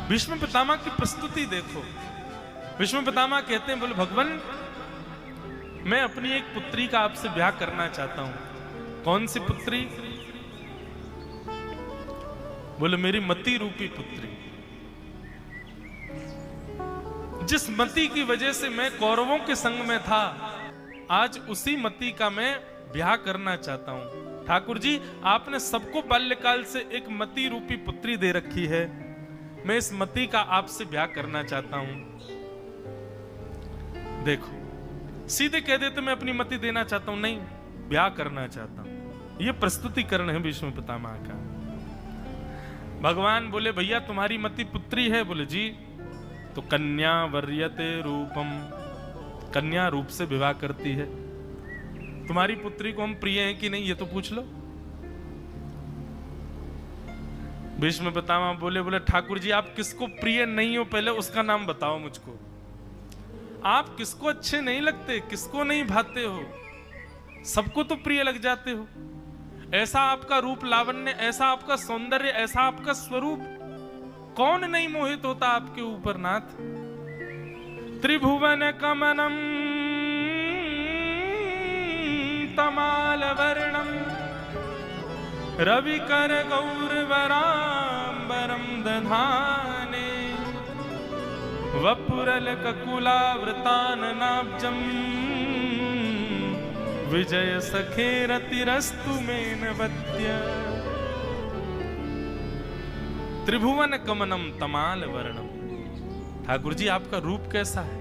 भीष्म पितामह की प्रस्तुति देखो। भीष्म पितामह कहते हैं, बोले भगवान मैं अपनी एक पुत्री का आपसे ब्याह करना चाहता हूं। कौन सी पुत्री? बोले मेरी मति रूपी पुत्री, जिस मति की वजह से मैं कौरवों के संग में था, आज उसी मति का मैं ब्याह करना चाहता हूं। ठाकुर जी आपने सबको बाल्यकाल से एक मति रूपी पुत्री दे रखी है, मैं इस मति का आपसे ब्याह करना चाहता हूं। देखो सीधे कह देते मैं अपनी मति देना चाहता हूं, नहीं ब्याह करना चाहता हूं। यह प्रस्तुतिकरण है भीष्म पितामह का। भगवान बोले भैया तुम्हारी मति पुत्री है? बोले जी। तो कन्या वर्यते रूपम, कन्या रूप से विवाह करती है। तुम्हारी पुत्री को हम प्रिय हैं कि नहीं ये तो पूछ लो। भीष्म पितामह बोले ठाकुर जी आप किसको प्रिय नहीं हो पहले उसका नाम बताओ मुझको। आप किसको अच्छे नहीं लगते, किसको नहीं भाते हो? सबको तो प्रिय लग जाते हो। ऐसा आपका रूप लावण्य, ऐसा आपका सौंदर्य, ऐसा आपका स्वरूप, कौन नहीं मोहित होता आपके ऊपर नाथ। त्रिभुवन कमनम तमाल वर्णम रविकर गौरवराम्बरम दधाने वपुरल ककुलावृताननाब्जम विजय सखे रतिरस्तु मेनवत्य। त्रिभुवन कमनम तमाल वर्णम। ठाकुर जी आपका रूप कैसा है?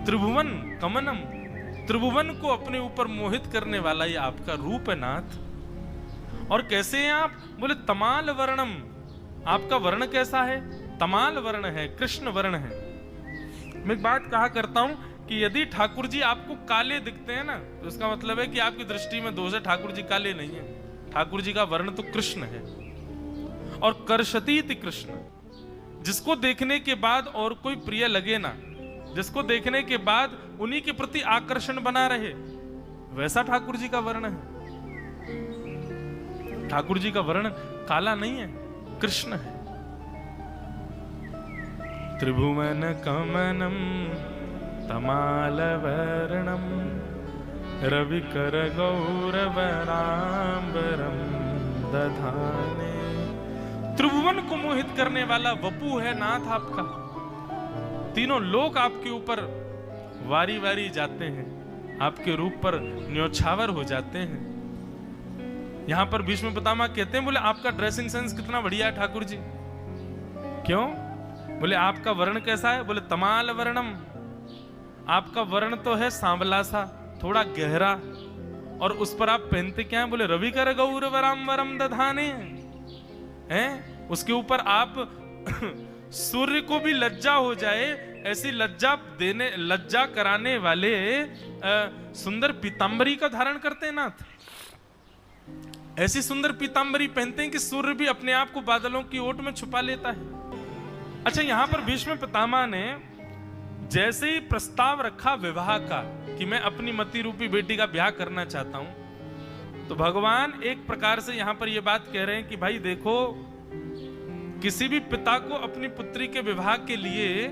त्रिभुवन कमनम, त्रिभुवन को अपने ऊपर मोहित करने वाला ये आपका रूप है नाथ। और कैसे हैं आप? बोले तमाल वर्णम। आपका वर्ण कैसा है? तमाल वर्ण है, कृष्ण वर्ण है। मैं एक बात कहा करता हूं कि यदि ठाकुर जी आपको काले दिखते हैं ना, तो इसका मतलब है कि आपकी दृष्टि में दोष है, ठाकुर जी काले नहीं है। ठाकुर जी का वर्ण तो कृष्ण है। और कर्षतीति कृष्ण, जिसको देखने के बाद और कोई प्रिय लगे ना, जिसको देखने के बाद उन्हीं के प्रति आकर्षण बना रहे, वैसा ठाकुर जी का वर्ण है। ठाकुर जी का वर्ण काला नहीं है, कृष्ण है। त्रिभुवन कमनम तमाल वर्णम रविकर गौरवराम्बरम दधाने। त्रिभुवन को मोहित करने वाला वपु है नाथ आपका। तीनों लोक आपके ऊपर वारी वारी जाते हैं, आपके रूप पर न्योछावर हो जाते हैं। यहां पर भीष्म पितामह कहते हैं, बोले आपका ड्रेसिंग सेंस कितना बढ़िया है ठाकुर जी। क्यों? बोले आपका वर्ण कैसा है? बोले तमाल वर्णम। आपका वर्ण तो है सांवला सा, थोड़ा गहरा, और उस पर आप पहनते क्या है? बोले रविकर गौरवराम्बरम दधाने हैं। उसके ऊपर आप सूर्य को भी लज्जा हो जाए ऐसी लज्जा कराने वाले सुंदर पीतांबरी का धारण करते हैं नाथ। ऐसी सुंदर पीतांबरी पहनते हैं कि सूर्य भी अपने आप को बादलों की ओट में छुपा लेता है। अच्छा, यहां पर भीष्म पितामह ने जैसे ही प्रस्ताव रखा विवाह का कि मैं अपनी मति रूपी बेटी का ब्याह करना चाहता हूं, तो भगवान एक प्रकार से यहां पर यह बात कह रहे हैं कि भाई देखो, किसी भी पिता को अपनी पुत्री के विवाह के लिए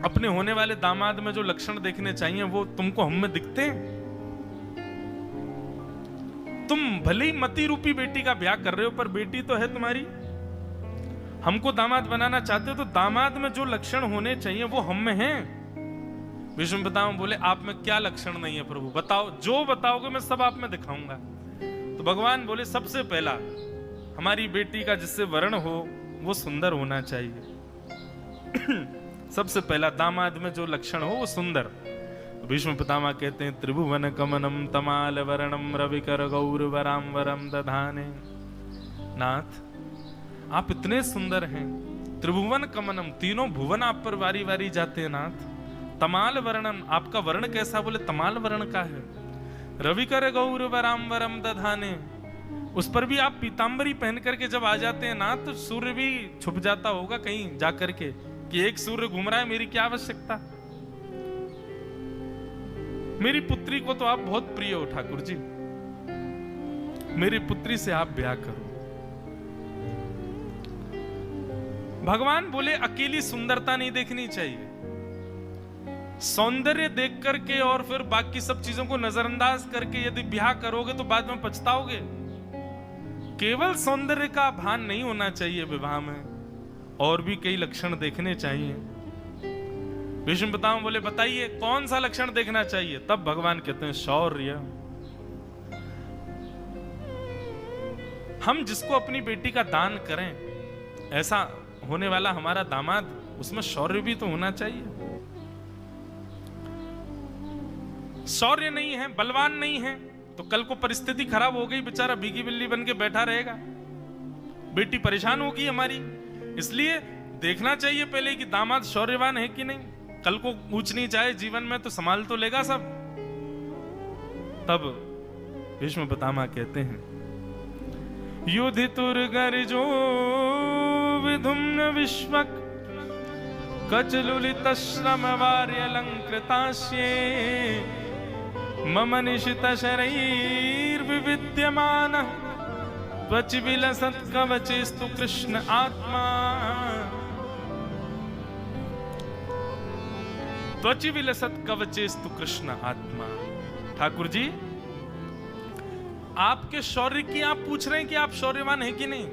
अपने होने वाले दामाद में जो लक्षण देखने चाहिए वो तुमको हम में दिखते हैं। तुम भले ही मति रूपी बेटी का ब्याह कर रहे हो, पर बेटी तो है तुम्हारी। हमको दामाद बनाना चाहते हो तो दामाद में जो लक्षण होने चाहिए वो हम में हैं। भीष्म पितामह बोले आप में क्या लक्षण नहीं है प्रभु, बताओ, जो बताओगे मैं सब आप में दिखाऊंगा। तो भगवान बोले सबसे पहला हमारी बेटी का जिससे वर्ण हो वो सुंदर होना चाहिए। सबसे पहला दामाद में जो लक्षण हो वो सुंदर। तो भीष्म पितामह कहते हैं त्रिभुवन कमनम तमाल वर्णम रविकर गौरवराम्बरम दधाने। नाथ आप इतने सुंदर हैं, त्रिभुवन कमनम, तीनों भुवन आप पर वारी वारी जाते हैं नाथ। तमाल वर्णन, आपका वर्ण कैसा? बोले तमाल वर्ण का है। रविकर गौरवराम्बरम दधाने, उस पर भी आप पीतांबरी पहन करके जब आ जाते हैं ना, तो सूर्य भी छुप जाता होगा कहीं जा करके कि एक सूर्य घूम रहा है, मेरी क्या आवश्यकता। मेरी पुत्री को तो आप बहुत प्रिय हो ठाकुर जी, मेरी पुत्री से आप ब्याह करो। भगवान बोले अकेली सुंदरता नहीं देखनी चाहिए, सौंदर्य देख करके और फिर बाकी सब चीजों को नजरअंदाज करके यदि ब्याह करोगे तो बाद में पछताओगे। केवल सौंदर्य का भान नहीं होना चाहिए विवाह में, और भी कई लक्षण देखने चाहिए। विष्णु पितामह बोले बताइए कौन सा लक्षण देखना चाहिए? तब भगवान कहते हैं शौर्य। हम जिसको अपनी बेटी का दान करें, ऐसा होने वाला हमारा दामाद, उसमें शौर्य भी तो होना चाहिए। शौर्य नहीं है, बलवान नहीं है, तो कल को परिस्थिति खराब हो गई, बेचारा भीगी बिल्ली बन के बैठा रहेगा, बेटी परेशान होगी हमारी। इसलिए देखना चाहिए पहले कि दामाद शौर्यवान है कि नहीं। कल को ऊंच नीच आए जीवन में तो संभाल तो लेगा सब। तब भीष्म पितामह कहते हैं युधितुर गर्जो विधुम्न विश्वक कचलुलित श्रम वार्यलंकृतास्ये मम निशित शरैर्विविद्यमानः त्वचि विलसत् कवचेस्तु कृष्ण आत्मा। त्वचि विलसत् कवचेस्तु कृष्ण आत्मा। ठाकुर जी आपके शौर्य की आप पूछ रहे हैं कि आप शौर्यवान हैं कि नहीं?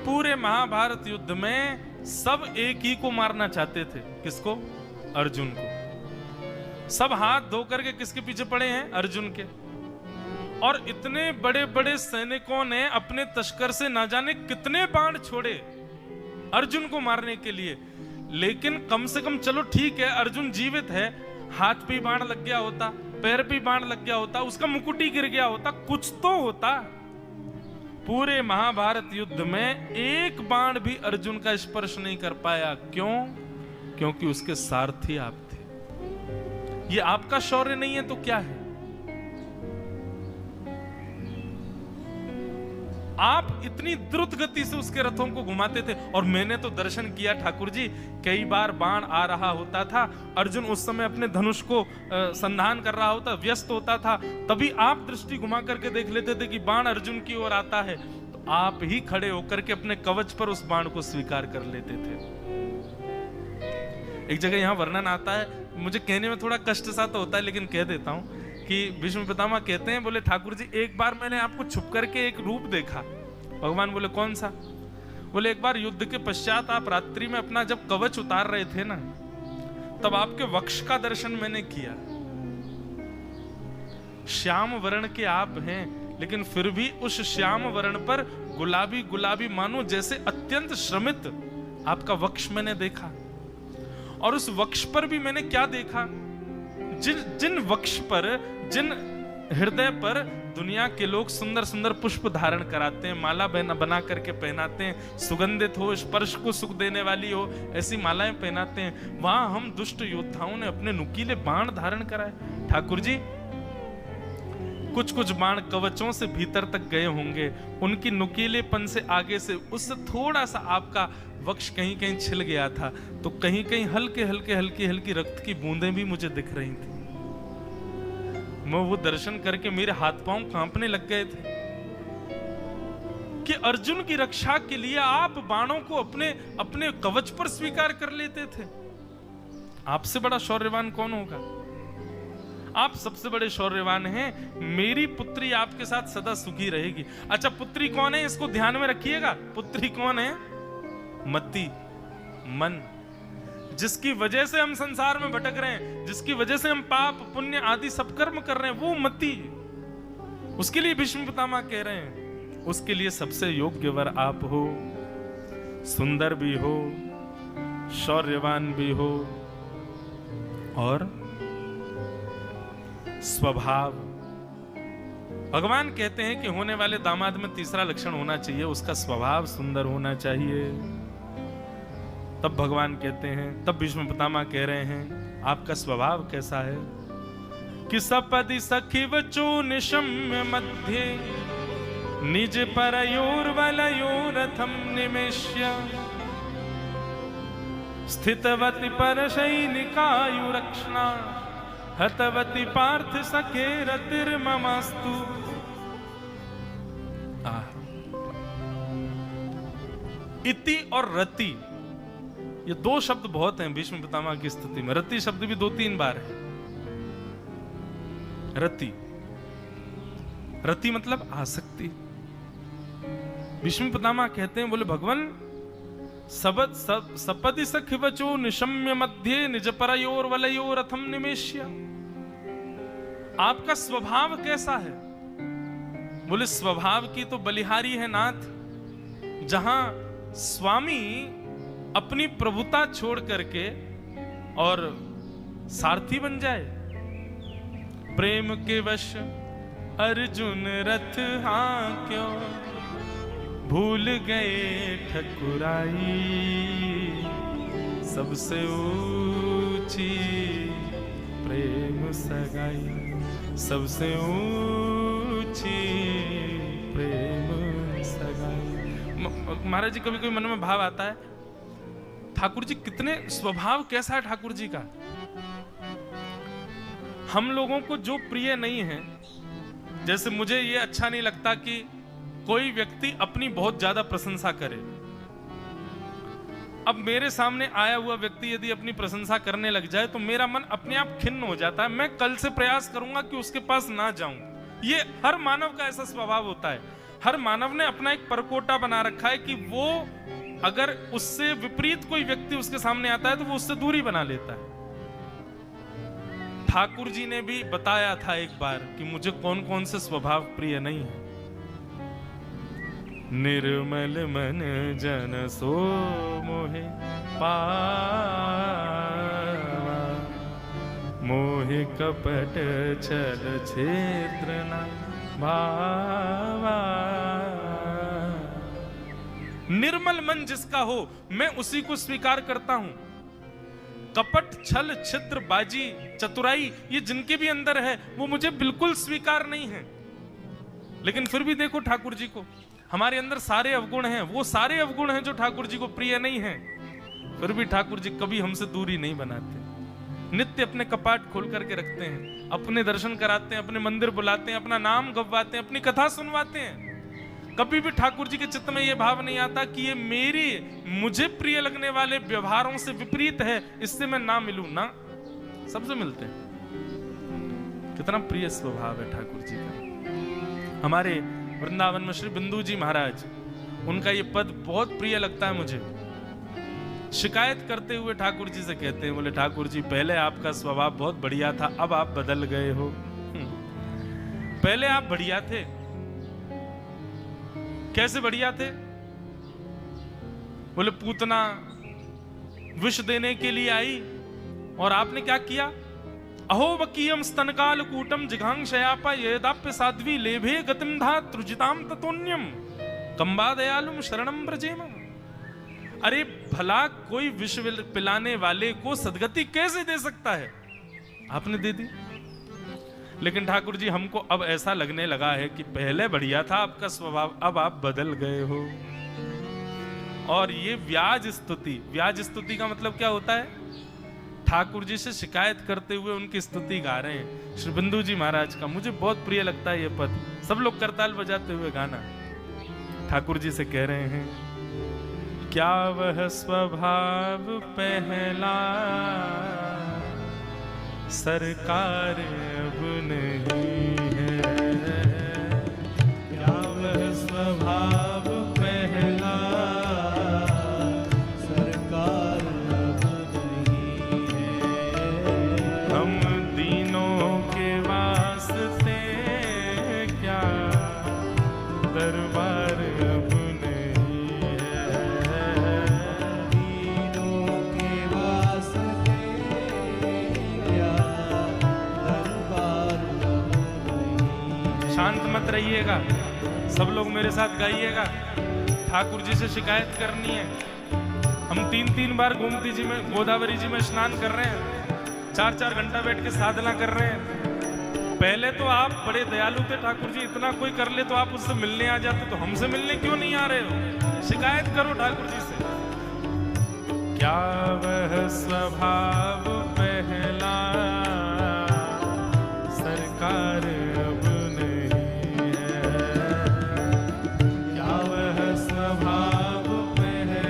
पूरे महाभारत युद्ध में सब एक ही को मारना चाहते थे। किसको? अर्जुन को। सब हाथ धो करके किसके पीछे पड़े हैं? अर्जुन के। और इतने बड़े बड़े सैनिकों ने अपने तस्कर से ना जाने कितने बाण छोड़े अर्जुन को मारने के लिए, लेकिन कम से कम चलो ठीक है अर्जुन जीवित है, हाथ पे बाण लग गया होता, पैर पे बाण लग गया होता, उसका मुकुट ही गिर गया होता, कुछ तो होता। पूरे महाभारत युद्ध में एक बाण भी अर्जुन का स्पर्श नहीं कर पाया। क्यों? क्योंकि उसके सारथी आप थे। ये आपका शौर्य नहीं है तो क्या है? आप इतनी द्रुत गति से उसके रथों को घुमाते थे, और मैंने तो दर्शन किया ठाकुर जी, कई बार बाण आ रहा होता था, अर्जुन उस समय अपने धनुष को संधान कर रहा होता, व्यस्त होता था, तभी आप दृष्टि घुमा करके देख लेते थे कि बाण अर्जुन की ओर आता है, तो आप ही खड़े होकर के अपने कवच पर उस बाण को स्वीकार कर लेते थे। एक जगह यहां वर्णन आता है, मुझे कहने में थोड़ा कष्ट सा तो होता है लेकिन कह देता हूं कि भीष्म पितामह कहते हैं, बोले ठाकुर जी एक बार मैंने आपको छुप करके एक रूप देखा। भगवान बोले कौन सा? बोले एक बार युद्ध के पश्चात आप रात्रि में अपना जब कवच उतार रहे थे ना, तब आपके वक्ष का दर्शन मैंने किया। श्याम वर्ण के आप हैं, लेकिन फिर भी उस श्याम वर्ण पर गुलाबी गुलाबी मानो जैसे अत्यंत श्रमित आपका वक्ष मैंने देखा। और उस वक्ष पर भी मैंने क्या देखा? जिन वक्ष पर, जिन हृदय पर दुनिया के लोग सुंदर सुंदर पुष्प धारण कराते हैं, माला बना करके पहनाते हैं, सुगंधित हो, स्पर्श को सुख देने वाली हो, ऐसी मालाएं पहनाते हैं, वहां हम दुष्ट योद्धाओं ने अपने नुकीले बाण धारण कराए। ठाकुर जी कुछ कुछ बाण कवचों से भीतर तक गए होंगे, उनकी नुकीलेपन से आगे से उससे थोड़ा सा आपका वक्ष कहीं कहीं छिल गया था, तो कहीं कहीं हल्के हल्के हल्की हल्की रक्त की बूंदें भी मुझे दिख रही थी। मैं वो दर्शन करके मेरे हाथ पांव कांपने लग गए थे कि अर्जुन की रक्षा के लिए आप बाणों को अपने अपने कवच पर स्वीकार कर लेते थे। आपसे बड़ा शौर्यवान कौन होगा? आप सबसे बड़े शौर्यवान हैं। मेरी पुत्री आपके साथ सदा सुखी रहेगी। अच्छा पुत्री कौन है इसको ध्यान में रखिएगा। पुत्री कौन है? मति, मन, जिसकी वजह से हम संसार में भटक रहे हैं, जिसकी वजह से हम पाप पुण्य आदि सब कर्म कर रहे हैं, वो मति। उसके लिए भीष्म पितामह कह रहे हैं, उसके लिए सबसे योग्य वर आप हो, सुंदर भी हो, शौर्यवान भी हो और स्वभाव। भगवान कहते हैं कि होने वाले दामाद में तीसरा लक्षण होना चाहिए, उसका स्वभाव सुंदर होना चाहिए। तब भगवान कहते हैं, तब भीष्म पितामह कह रहे हैं आपका स्वभाव कैसा है कि सपदि सखी वचो निशम्य मध्य निज परयोर्वलयोरथम निमेष्य स्थितवति परशैनिकायुरक्षणा हतवति पार्थ सखे रतिर्ममास्तु। इति और रति, ये दो शब्द बहुत हैं भीष्म पितामह की स्तुति में। रति शब्द भी 2-3 बार है। रति, रति मतलब आसक्ति। भीष्म पितामह कहते हैं, बोले भगवान सपदि सखिवचो निशम्य मध्ये निज परयोर वलयोर रथम निमेष्य। आपका स्वभाव कैसा है? बोले स्वभाव की तो बलिहारी है नाथ, जहां स्वामी अपनी प्रभुता छोड़ करके और सारथी बन जाए। प्रेम के वश अर्जुन रथ हांक्यो, भूल गए ठकुराई, सबसे ऊंची प्रेम सगाई, सबसे ऊंची प्रेम सगाई। महाराज जी, कभी कभी मन में भाव आता है, ठाकुर जी कितने, स्वभाव कैसा है ठाकुर जी का। हम लोगों को जो प्रिय नहीं है, जैसे मुझे ये अच्छा नहीं लगता कि कोई व्यक्ति अपनी बहुत ज्यादा प्रशंसा करे। अब मेरे सामने आया हुआ व्यक्ति यदि अपनी प्रशंसा करने लग जाए तो मेरा मन अपने आप खिन्न हो जाता है। मैं कल से प्रयास करूंगा कि उसके पास ना जाऊं। ये हर मानव का ऐसा स्वभाव होता है। हर मानव ने अपना एक परकोटा बना रखा है कि वो अगर उससे विपरीत कोई व्यक्ति उसके सामने आता है तो वो उससे दूरी बना लेता है। ठाकुर जी ने भी बताया था एक बार कि मुझे कौन कौन से स्वभाव प्रिय नहीं है। निर्मल मन जन सो मोहे पावा, मोहे कपट छल क्षेत्र न भावा। निर्मल मन जिसका हो मैं उसी को स्वीकार करता हूं। कपट छल छिद्र बाजी चतुराई ये जिनके भी अंदर है वो मुझे बिल्कुल स्वीकार नहीं है। लेकिन फिर भी देखो ठाकुर जी को, हमारे अंदर सारे अवगुण हैं, वो सारे अवगुण हैं जो ठाकुर जी को प्रिय नहीं हैं, फिर भी ठाकुर जी कभी हमसे दूरी नहीं बनाते। नित्य अपने कपाट खोल करके रखते हैं, अपने दर्शन कराते हैं, अपने मंदिर बुलाते हैं, अपना नाम गवाते हैं, अपनी कथा सुनवाते हैं। कभी भी ठाकुर जी के चित्त में यह भाव नहीं आता कि ये मुझे प्रिय लगने वाले व्यवहारों से विपरीत है, इससे मैं ना मिलूं। ना, सबसे मिलते हैं। कितना प्रिय स्वभाव है ठाकुर जी का। हमारे वृंदावन में श्री बिंदु जी महाराज, उनका ये पद बहुत प्रिय लगता है मुझे। शिकायत करते हुए ठाकुर जी से कहते हैं, बोले ठाकुर जी पहले आपका स्वभाव बहुत बढ़िया था, अब आप बदल गए हो। पहले आप बढ़िया थे। कैसे बढ़िया थे? बोले पूतना विष देने के लिए आई और आपने क्या किया? अहो वकीयम स्तनकाल कूटम जिघांक्षयापा यदाप्य साध्वी लेभे गतिम धा त्रुजिताम ततोन्यम कंबा दयालुम शरणम ब्रजेम। अरे भला कोई विष पिलाने वाले को सदगति कैसे दे सकता है? आपने दे दी। लेकिन ठाकुर जी हमको अब ऐसा लगने लगा है कि पहले बढ़िया था आपका स्वभाव, अब आप बदल गए हो। और ये व्याज स्तुति का मतलब क्या होता है? ठाकुर जी से शिकायत करते हुए उनकी स्तुति गा रहे हैं श्री बिंदु जी महाराज का। मुझे बहुत प्रिय लगता है ये पद। सब लोग करताल बजाते हुए गाना ठाकुर जी से कह रहे हैं, क्या वह स्वभाव पहला सरकार अब नहीं है, क्या वह स्वभाव पहला सरकार अब नहीं है। हम दीनों के वास्ते क्या दरबार अब नहीं है, दीनों के वास्ते क्या दरबार अब नहीं है। शांत मत रहिएगा, सब लोग मेरे साथ गाइएगा। ठाकुर जी से शिकायत करनी है। हम 3-3 बार गोमती जी में, गोदावरी जी में स्नान कर रहे हैं, 4-4 घंटा बैठ के साधना कर रहे हैं। पहले तो आप बड़े दयालु थे ठाकुर जी, इतना कोई कर ले तो आप उससे मिलने आ जाते, तो हमसे मिलने क्यों नहीं आ रहे हो? शिकायत करो ठाकुर जी से। क्या वह स्वभाव पहला सरकार अब नहीं है, क्या वह स्वभाव पहला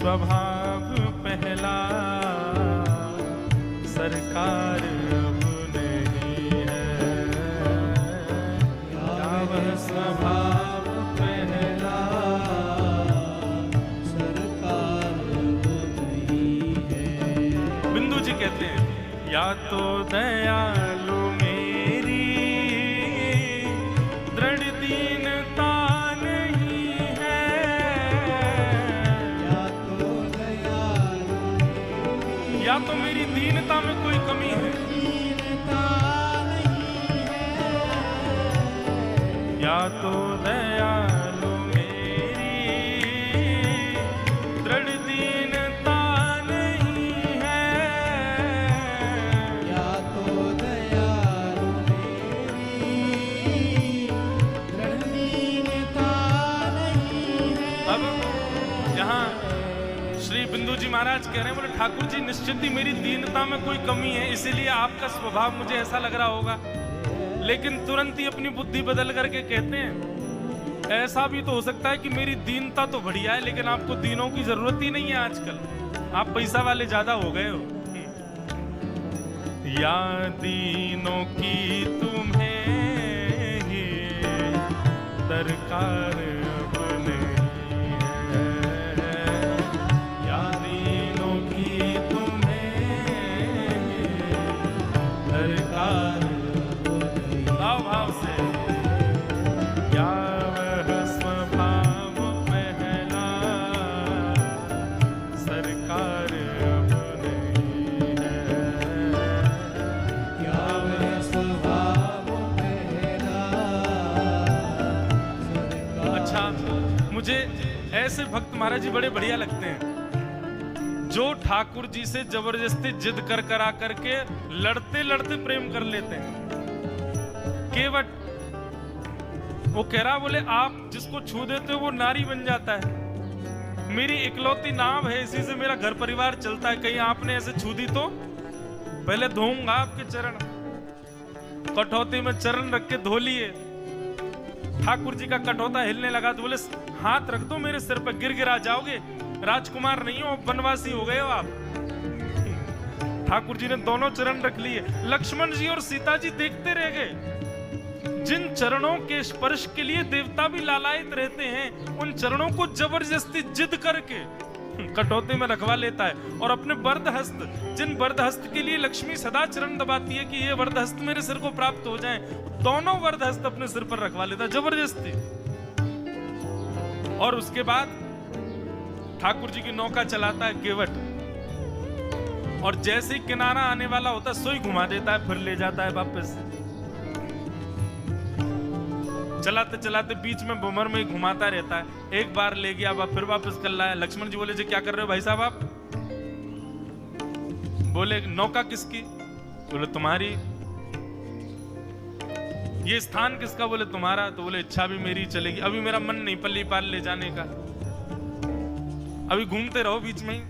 स्वभाव पहला सरकार अब नहीं है, क्या वह स्वभाव पहला सरकार अब नहीं है। बिंदु जी कहते हैं या तो दयालु मेरी दृढ़ दीनता नहीं है, या तो मेरी दीनता में कोई कमी है, या तो दयालु मेरी दृढ़ दीनता नहीं है, या तो दयालु मेरी दृढ़ दीनता नहीं है। अब यहाँ श्री बिंदु जी महाराज कह रहे हैं, बोले ठाकुर जी निश्चित ही मेरी दीनता में कोई कमी है, इसीलिए आपका स्वभाव मुझे ऐसा लग रहा होगा। लेकिन तुरंत ही अपनी बुद्धि बदल करके कहते हैं ऐसा भी तो हो सकता है कि मेरी दीनता तो बढ़िया है, लेकिन आपको दीनों की जरूरत ही नहीं है आजकल, आप पैसा वाले ज्यादा हो गए हो। या दीनों की तुम्हें ही दरकार भाव से, क्या वह स्वभाव पहला सरकार अब नहीं है, क्या वह स्वभाव पहला सरकार। अच्छा, मुझे ऐसे भक्त महाराज जी बड़े बढ़िया लगते हैं जो ठाकुर जी से जबरदस्ती जिद कर कर आकर के लड़ते लड़ते प्रेम कर लेते हैं। केवट वो कह रहा, बोले आप जिसको छू देते हो वो नारी बन जाता है, मेरी इकलौती नाव है, इसी से मेरा घर परिवार चलता है, कहीं आपने ऐसे छू दी तो पहले धोऊंगा आपके चरण। कठौती में चरण रख के धो लिए, ठाकुर जी का कठौता हिलने लगा तो बोले हाथ रख दो मेरे सिर पर, गिर गिरा जाओगे, राजकुमार नहीं हो, वनवासी हो गए हो आप। ठाकुर जी ने दोनों चरण रख लिए। लक्ष्मण जी और सीता जी देखते रह गए। जिन चरणों के स्पर्श के लिए देवता भी लालायित रहते हैं, उन चरणों को जबरदस्ती जिद करके कटौते में रखवा लेता है। और अपने वरद हस्त, जिन वरद हस्त के लिए लक्ष्मी सदा चरण दबाती है कि ये वरद हस्त मेरे सिर को प्राप्त हो जाएं, दोनों वरद हस्त अपने सिर पर रखवा लेता है जबरदस्ती। और उसके बाद ठाकुर जी की नौका चलाता है केवट, और जैसे ही किनारा आने वाला होता है सोई घुमा देता है, फिर ले जाता है वापस। चलाते चलाते बीच में भंवर में घुमाता रहता है। एक बार ले गया, फिर वापस कर लाया। लक्ष्मण जी बोले जी क्या कर रहे हो भाई साहब आप? बोले नौका किसकी? बोले तुम्हारी। ये स्थान किसका? बोले तुम्हारा। तो बोले इच्छा भी मेरी चलेगी, अभी मेरा मन नहीं पल्ली पाल ले जाने का, अभी घूमते रहो बीच में ही।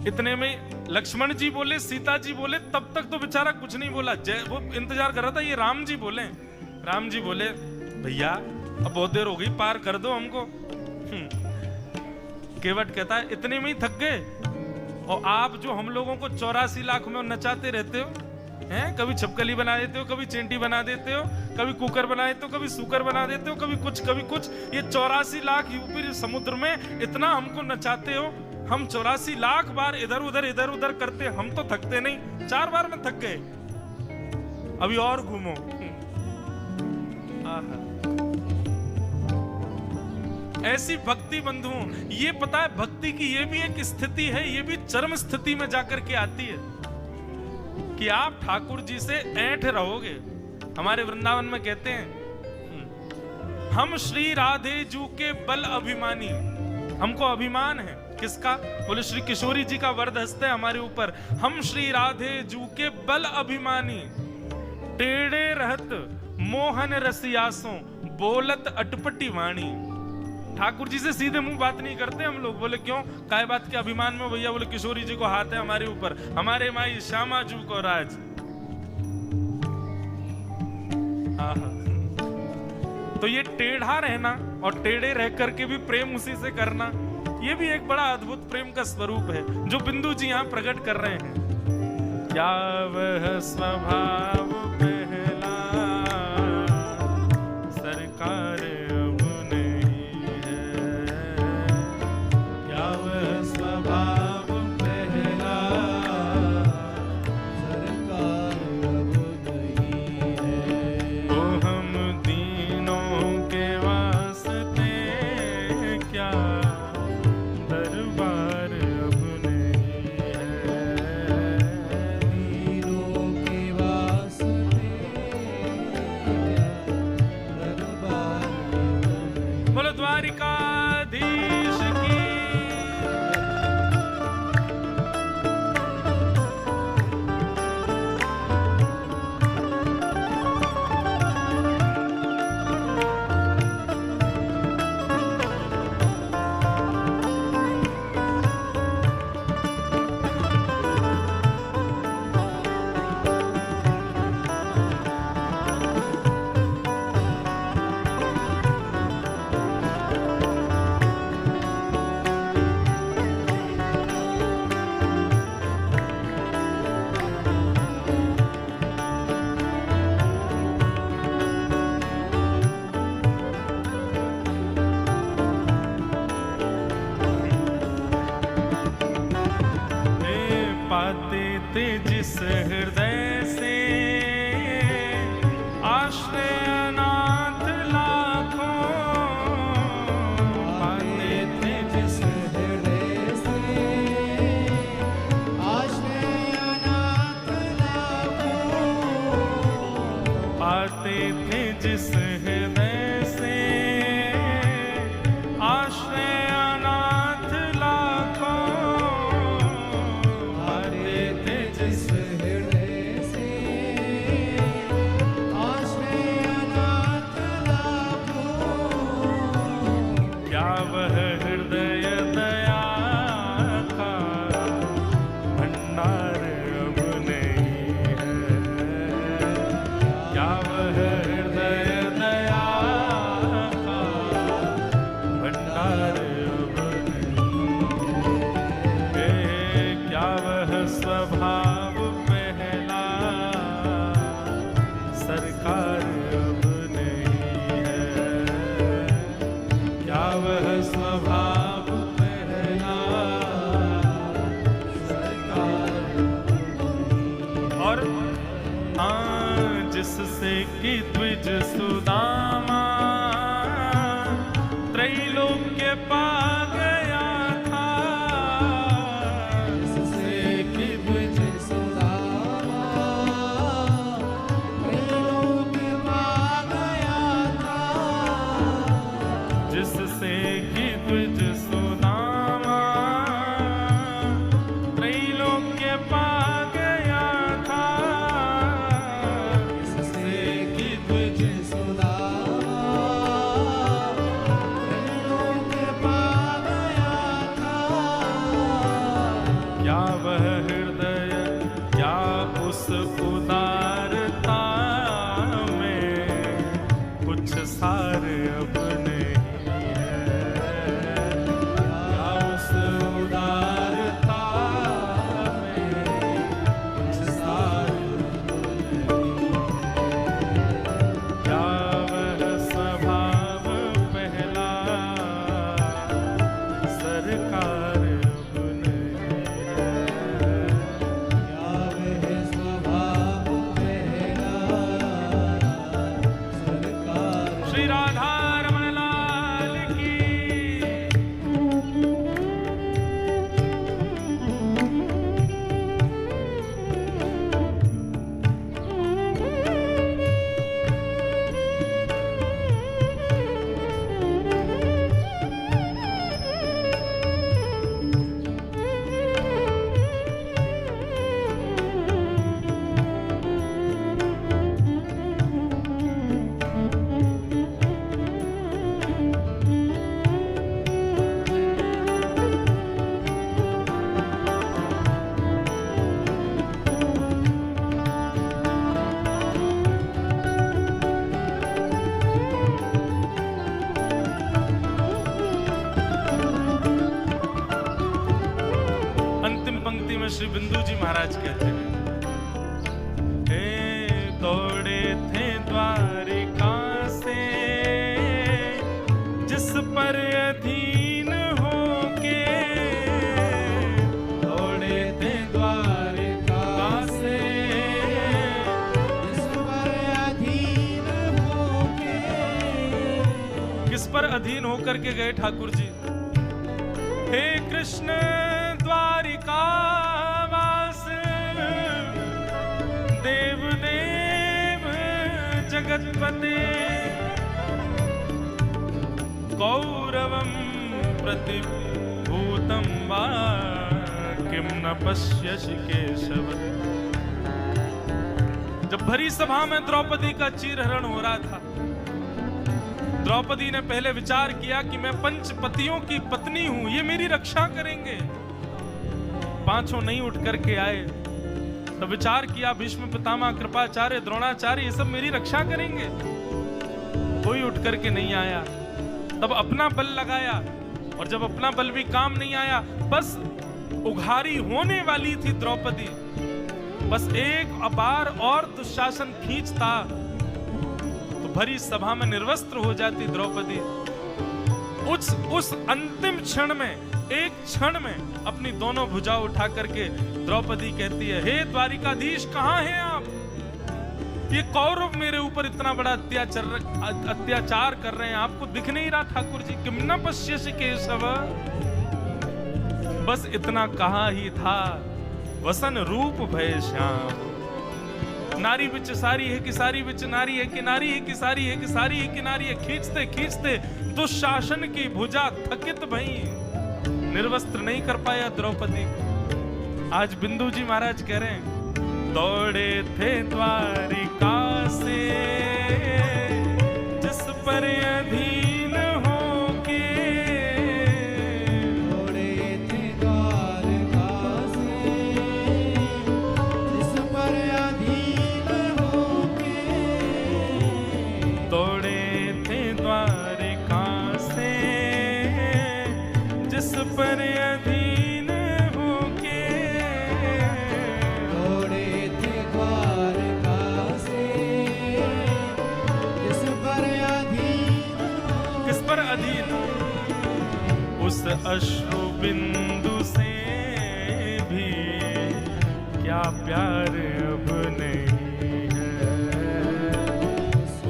इतने में लक्ष्मण जी बोले, सीता जी बोले, तब तक तो बेचारा कुछ नहीं बोला। वो इंतजार कर रहा था ये राम जी बोले। राम जी बोले भैया अब बहुत देर हो गई, पार कर दो हमको। केवट कहता है इतने में ही थक गए, और आप जो हम लोगों को 84 लाख में नचाते रहते हो हैं, कभी छपकली बना देते हो, कभी चेंटी बना देते हो, कभी कुकर बना देते हो, कभी सुकर बना देते हो, कभी कुछ। ये 84 लाख यूपी समुद्र में इतना हमको नचाते हो, हम 84 लाख बार इधर उधर करते, हम तो थकते नहीं, 4 बार में थक गए, अभी और घूमो। ऐसी भक्ति बंधुओं, ये पता है भक्ति की ये भी एक स्थिति है, ये भी चरम स्थिति में जाकर के आती है कि आप ठाकुर जी से ऐंठ रहोगे। हमारे वृंदावन में कहते हैं हम श्री राधे जू के बल अभिमानी, हमको अभिमान है किसका? बोले श्री किशोरी जी का वरद हस्त है हमारे ऊपर। हम श्री राधे जू के बल अभिमानी, टेढ़े रहत मोहन रसियासों, बोलत अटपटी वाणी। ठाकुर जी से सीधे मुंह बात नहीं करते हम लोग। बोले क्यों? काय बात के अभिमान में भैया? बोले किशोरी जी को हाथ है हमारे ऊपर, हमारे माई श्यामा जू को राज। तो ये टेढ़ा रहना और टेढ़े रह करके भी प्रेम उसी से करना, ये भी एक बड़ा अद्भुत प्रेम का स्वरूप है जो बिंदु जी यहाँ प्रकट कर रहे हैं। क्या वह स्वभाव पहला सरकार अब नहीं है, क्या वह स्वभाव पहला सरकार अब नहीं है। वो हम दीनों के वास्ते क्या दरबार अब नहीं है, दीनों के वास्ते दरबार अब नहीं। बोलो द्वारिकाधीश की। पाते थे जिस हृदय से आश्रय अनाथ लाखों, पाते थे जिस हृदय से आश्रय अनाथ लाखों, पाते थे जिस हृदय से आश्रय अनाथ लाखों, क्या वह हृदय दया का भंडार अब नहीं है, क्या वह हृदय दया का भंडार अब नहीं है, क्या वह स्वभाव पहला सरकार अब नहीं है, क्या वह स्वभाव पहला सरकार और जिससे कि द्विज सुदामा त्रैलोक्य पा गया था, जिससे कि द्विज सुदामा त्रैलोक्य पा गया था, जिससे कि द्विज सुदामा त्रैलोक्य पा गया था, जिससे कि द्विज सुदामा त्रैलोक्य पा गया था। क्या वह हृदय, क्या उस उदारता में कुछ सार अब नहीं है, क्या उस उदारता में कुछ सार अब नहीं, क्या वह स्वभाव पहला सरकार अब नहीं है, में श्री बिंदु जी महाराज कहते हैं, हे दौड़े थे द्वारिका से जिस पर अधीन होके, दौड़े थे द्वारिका से जिस पर अधीन होके। किस पर अधीन होकर के गए ठाकुर जी? हे कृष्ण द्वारिका वास, देव देव जगतपते, कौरवं प्रतिभूतं वा किम न पश्यसि केशव। जब भरी सभा में द्रौपदी का चीरहरण हो रहा था, द्रौपदी ने पहले विचार किया कि मैं पंचपतियों की पत्नी हूं, ये मेरी रक्षा करेंगे। पांचों नहीं उठ करके आए, तब विचार किया भीष्म पितामह कृपाचार्य द्रोणाचार्य ये सब मेरी रक्षा करेंगे। कोई उठ करके नहीं आया। तब अपना बल लगाया, और जब अपना बल भी काम नहीं आया, बस उघारी होने वाली थी द्रौपदी, बस एक अपार और दुशासन खींचता तो भरी सभा में निर्वस्त्र हो जाती द्रौपदी। उस अंतिम क्षण में, एक क्षण में अपनी दोनों भुजा उठा करके द्रौपदी कहती है, हे द्वारिकाधीश कहां हैं आप? ये कौरव मेरे ऊपर इतना बड़ा अत्याचार कर रहे हैं, आपको दिख नहीं रहा ठाकुर जी? किम न पश्यसि केशव। बस इतना कहा ही था, वसन रूप भय श्याम। नारी बिच सारी है कि सारी बिच नारी है कि नारी है कि सारी है कि सारी है कि नारी है। खींचते खींचते दुशासन की भुजा थकित भई, निर्वस्त्र नहीं कर पाया द्रौपदी को। आज बिंदु जी महाराज कह रहे हैं, दौड़े थे द्वारिका से जिस पर अधीन होके, दौड़े थे द्वारिका से जिस पर अधीन होके, दौड़े थे द्वारिका से जिस पर अधीन होके, दौड़े थे द्वारिका से जिस पर अधीन होके। किस पर अधीन? उस अश्रु बिंदु से भी क्या प्यार अब नहीं है।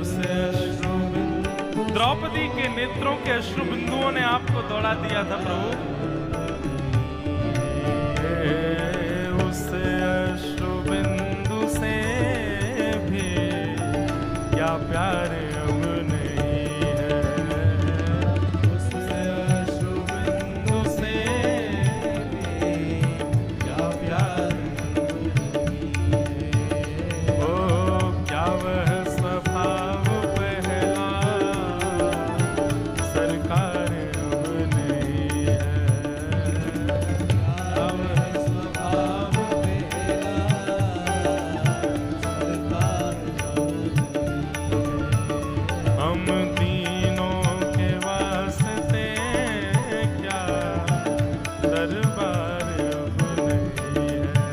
उस अश्रु बिंदु, द्रौपदी के नेत्रों के अश्रु बिंदुओं ने आपको दौड़ा दिया था प्रभु। उस अश्रु बिंदु से भी क्या प्यार अब नहीं है। उस अश्रु बिंदु से भी क्या प्यार ओ क्या वह स्वभाव पहला सरकार अब नहीं है। क्या वह स्वभाव पहला सरकार हम तीनों के वास्ते क्या दरबार अब नहीं है।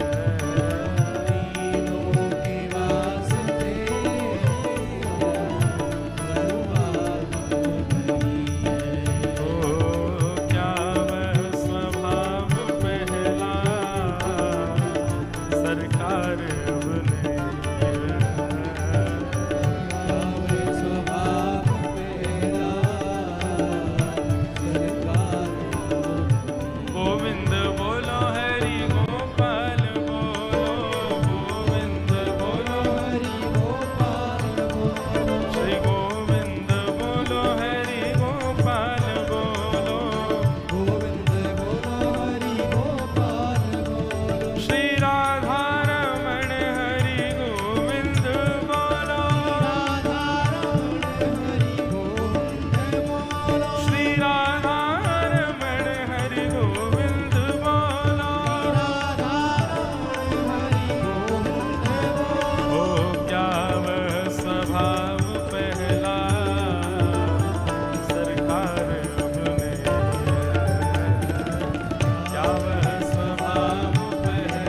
तीनों के वास्ते ओ क्या वह स्वभाव पहला सरकार अब नहीं है। स्वभाव पहला सरकार गोविंद बोलो हरि गोपाल बोलो, गोविंद बोलो हरि गोपाल बोलो, श्री गोविंद बोलो हरि गोपाल बोलो, गोविंद बोलो हरि गोपाल बोलो, श्री राधा रमण हरि गोविंद बोलो, राधा रमण हरि गोविंद बोलो, श्री राधा रमण हरि गोविंद बोलो। राधा रमण हरि गोविंद बोलो। ओ क्या वह स्वभाव पहला सरकार अब नहीं है। क्या वह स्वभाव पहला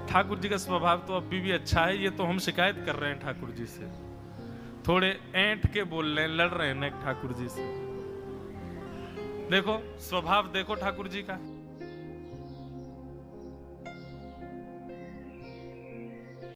ठाकुर जी का स्वभाव तो अभी भी अच्छा है, ये तो हम शिकायत कर रहे हैं ठाकुर जी से, थोड़े ऐंठ के बोल रहे हैं, लड़ रहे हैं ठाकुर जी से। देखो स्वभाव देखो ठाकुर जी का।